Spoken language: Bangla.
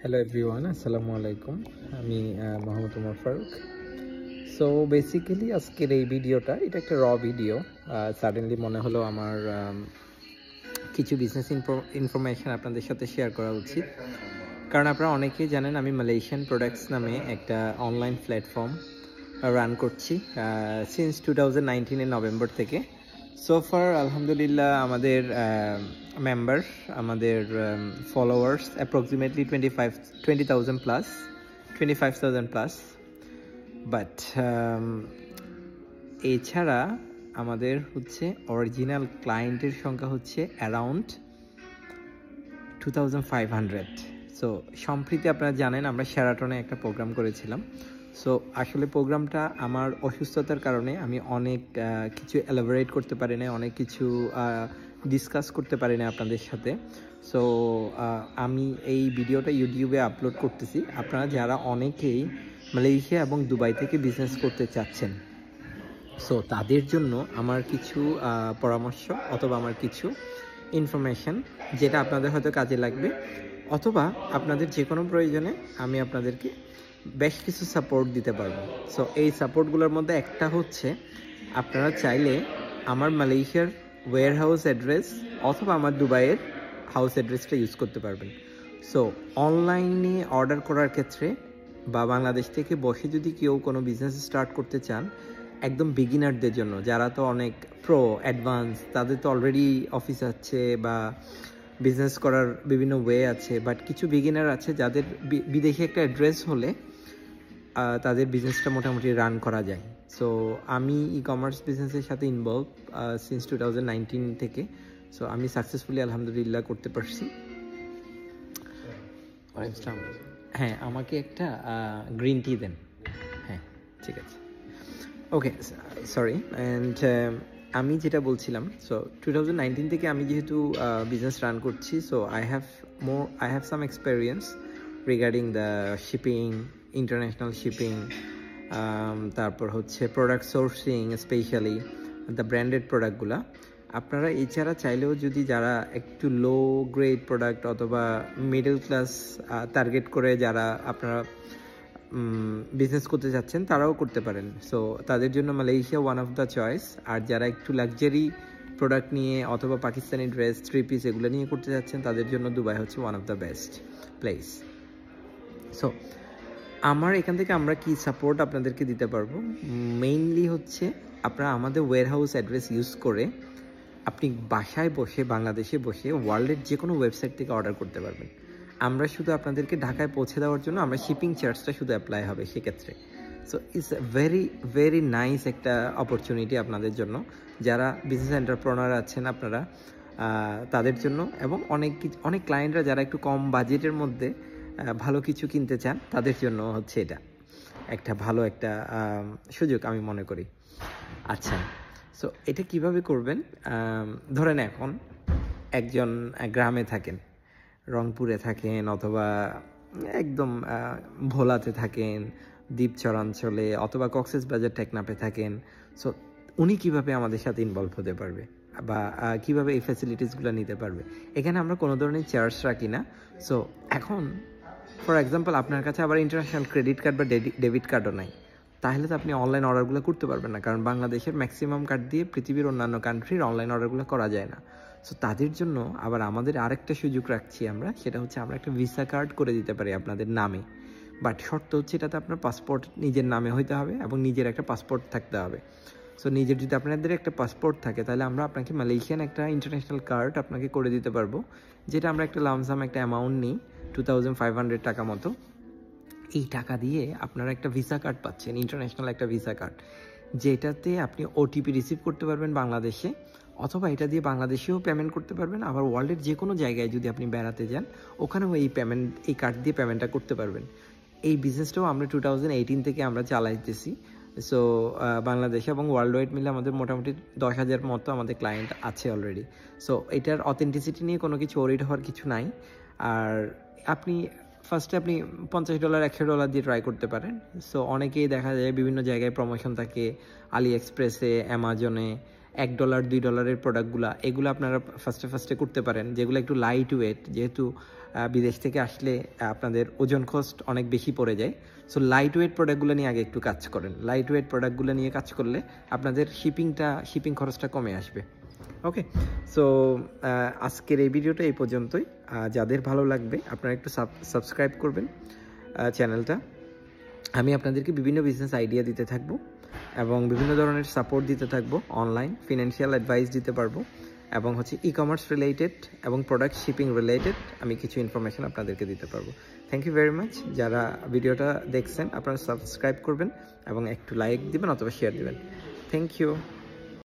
Hello everyone, Assalamu alaikum. আমি মোহাম্মদ উমর ফারুক। সো বেসিক্যালি আজকের এই ভিডিওটা এটা একটা র ভিডিও। সাডেনলি মনে হলো আমার কিছু বিজনেস ইনফরমেশন আপনাদের সাথে শেয়ার করা উচিত, কারণ আপনারা অনেকেই জানেন আমি মালয়েশিয়ান প্রোডাক্টস নামে একটা অনলাইন প্ল্যাটফর্ম রান করছি সিন্স 2019 নভেম্বর থেকে। সো ফার আলহামদুলিল্লাহ আমাদের মেম্বার, আমাদের followers approximately 20,000 plus, 25,000 plus. But এছাড়া আমাদের হচ্ছে অরিজিনাল ক্লায়েন্টের সংখ্যা হচ্ছে অ্যারাউন্ড 2,500। সো সম্প্রতি আপনারা জানেন আমরা শেরাটনে একটা প্রোগ্রাম করেছিলাম। সো আসলে প্রোগ্রামটা আমার অসুস্থতার কারণে আমি অনেক কিছু এলাবোরেট করতে পারি না, অনেক কিছু ডিসকাস করতে পারি না আপনাদের সাথে। সো আমি এই ভিডিওটা ইউটিউবে আপলোড করতেছি। আপনারা যারা অনেকেই মালয়েশিয়া এবং দুবাই থেকে বিজনেস করতে চাচ্ছেন, সো তাদের জন্য আমার কিছু পরামর্শ অথবা আমার কিছু ইনফরমেশন যেটা আপনাদের হয়তো কাজে লাগবে, অথবা আপনাদের যে কোনো প্রয়োজনে আমি আপনাদেরকে বেশ কিছু সাপোর্ট দিতে পারবো। সো এই সাপোর্টগুলোর মধ্যে একটা হচ্ছে আপনারা চাইলে আমার মালয়েশিয়ার ওয়্যার হাউস অ্যাড্রেস অথবা আমার দুবাইয়ের হাউস অ্যাড্রেসটা ইউজ করতে পারবেন। সো অনলাইনে অর্ডার করার ক্ষেত্রে বা বাংলাদেশ থেকে বসে যদি কেউ কোনো বিজনেস স্টার্ট করতে চান, একদম বিগিনারদের জন্য, যারা তো অনেক প্রো অ্যাডভান্স, তাদের তো অলরেডি অফিস আছে বা বিজনেস করার বিভিন্ন ওয়ে আছে, বাট কিছু বিগিনার আছে যাদের বিদেশি একটা অ্যাড্রেস হলে তাদের বিজনেসটা মোটামুটি রান করা যায়। সো আমি ই কমার্স বিজনেসের সাথে ইনভলভ সিন্স 2019 থেকে। সো আমি সাকসেসফুলি আলহামদুলিল্লাহ করতে পারছি। হ্যাঁ, আমাকে একটা গ্রিন টি দেন। হ্যাঁ, ঠিক আছে, ওকে, সরি। অ্যান্ড আমি যেটা বলছিলাম, সো 2019 থেকে আমি যেহেতু বিজনেস রান করছি, so I have some experience regarding the shipping, international shipping, তারপর হচ্ছে product sourcing, specially the branded প্রোডাক্টগুলো। আপনারা এছাড়া চাইলেও যদি যারা একটু লো গ্রেড প্রোডাক্ট অথবা মিডল ক্লাস টার্গেট করে যারা আপনারা বিজনেস করতে যাচ্ছেন, তারাও করতে পারেন। সো তাদের জন্য Malaysia one of the choice. আর যারা একটু লাক্সারি প্রোডাক্ট নিয়ে অথবা পাকিস্তানি ড্রেস, থ্রি পিস এগুলো নিয়ে করতে যাচ্ছেন, তাদের জন্য দুবাই হচ্ছে one of the best place. So আমার এখান থেকে আমরা কি সাপোর্ট আপনাদেরকে দিতে পারবো, মেইনলি হচ্ছে আপনারা আমাদের ওয়্যার হাউস অ্যাড্রেস ইউজ করে আপনি বাসায় বসে, বাংলাদেশে বসে ওয়ার্ল্ডের যে কোনো ওয়েবসাইট থেকে অর্ডার করতে পারবেন। আমরা শুধু আপনাদেরকে ঢাকায় পৌঁছে দেওয়ার জন্য আমরা শিপিং চার্জটা শুধু অ্যাপ্লাই হবে সেক্ষেত্রে। So it's very very nice একটা অপরচুনিটি আপনাদের জন্য, যারা বিজনেস এন্টারপ্রেনার আছেন আপনারা, তাদের জন্য, এবং অনেক ক্লায়েন্টরা যারা একটু কম বাজেটের মধ্যে ভালো কিছু কিনতে চান, তাদের জন্য হচ্ছে এটা একটা ভালো একটা সুযোগ আমি মনে করি। আচ্ছা, সো এটা কিভাবে করবেন? ধরেন এখন একজন গ্রামে থাকেন, রংপুরে থাকেন অথবা একদম ভোলাতে থাকেন, দ্বীপ চরাঞ্চলে, অথবা কক্সবাজার টেকনাফে থাকেন। সো উনি কিভাবে আমাদের সাথে ইনভলভ হতে পারবে বা কিভাবে এই ফ্যাসিলিটিসগুলো নিতে পারবে? এখানে আমরা কোনো ধরনের চার্জ রাখি না। সো এখন ফর এক্সাম্পল আপনার কাছে আবার ইন্টারন্যাশনাল ক্রেডিট কার্ড বা ডেবিট কার্ডও নাই, তাহলে তো আপনি অনলাইন অর্ডারগুলো করতে পারবেন না, কারণ বাংলাদেশের ম্যাক্সিমাম কার্ড দিয়ে পৃথিবীর অন্যান্য কান্ট্রির অনলাইন অর্ডারগুলো করা যায় না। সো তাদের জন্য আবার আমাদের আরেকটা সুযোগ রাখছি আমরা, সেটা হচ্ছে আমরা একটা ভিসা কার্ড করে দিতে পারি আপনাদের নামে। বাট শর্ত হচ্ছে এটাতে আপনার পাসপোর্ট নিজের নামে হইতে হবে এবং নিজের একটা পাসপোর্ট থাকতে হবে। সো নিজের যদি আপনাদের একটা পাসপোর্ট থাকে, তাহলে আমরা আপনাকে মালয়েশিয়ান একটা ইন্টারন্যাশনাল কার্ড আপনাকে করে দিতে পারবো, যেটা আমরা একটা লামসাম একটা অ্যামাউন্ট নিই 2,500 টাকা মতো। এই টাকা দিয়ে আপনারা একটা ভিসা কার্ড পাচ্ছেন, ইন্টারন্যাশনাল একটা ভিসা কার্ড, যেটাতে আপনি ওটিপি রিসিভ করতে পারবেন বাংলাদেশে, অথবা এটা দিয়ে বাংলাদেশেও পেমেন্ট করতে পারবেন। আবার ওয়ার্ল্ডের যে কোনো জায়গায় যদি আপনি বেড়াতে যান, ওখানেও এই কার্ড দিয়ে পেমেন্টটা করতে পারবেন। এই বিজনেসটাও আমরা 2018 থেকে আমরা চালাইতেছি। সো বাংলাদেশে এবং ওয়ার্ল্ড ওয়াইড মিলে আমাদের মোটামুটি 10,000 মতো আমাদের ক্লায়েন্ট আছে অলরেডি। সো এটার অথেন্টিসিটি নিয়ে কোনো কিছু ওরিড হওয়ার কিছু নাই। আর আপনি ফার্স্টে আপনি $50 $100 দিয়ে ট্রাই করতে পারেন। সো অনেকেই দেখা যায় বিভিন্ন জায়গায় প্রমোশন থাকে, আলি এক্সপ্রেসে, অ্যামাজনে, $1 $2 প্রোডাক্টগুলো এগুলো আপনারা ফার্স্টে করতে পারেন, যেগুলো একটু লাইট ওয়েট, যেহেতু বিদেশ থেকে আসলে আপনাদের ওজন কস্ট অনেক বেশি পড়ে যায়। সো লাইট ওয়েট প্রোডাক্টগুলো নিয়ে আগে একটু কাজ করেন। লাইট ওয়েট প্রোডাক্টগুলো নিয়ে কাজ করলে আপনাদের শিপিং খরচটা কমে আসবে। ওকে, সো আজকের এই ভিডিওটা এই পর্যন্তই। যাদের ভালো লাগবে আপনারা একটু সাবস্ক্রাইব করবেন চ্যানেলটা। আমি আপনাদেরকে বিভিন্ন বিজনেস আইডিয়া দিতে থাকবো এবং বিভিন্ন ধরনের সাপোর্ট দিতে থাকবো, অনলাইন ফিনান্সিয়াল অ্যাডভাইস দিতে পারবো এবং হচ্ছে ই-কমার্স রিলেটেড এবং প্রোডাক্ট শিপিং রিলেটেড আমি কিছু ইনফরমেশন আপনাদেরকে দিতে পারবো। Thank you very much. যারা ভিডিওটা দেখছেন আপনারা সাবস্ক্রাইব করবেন এবং একটু লাইক দিবেন অথবা শেয়ার দিবেন। Thank you.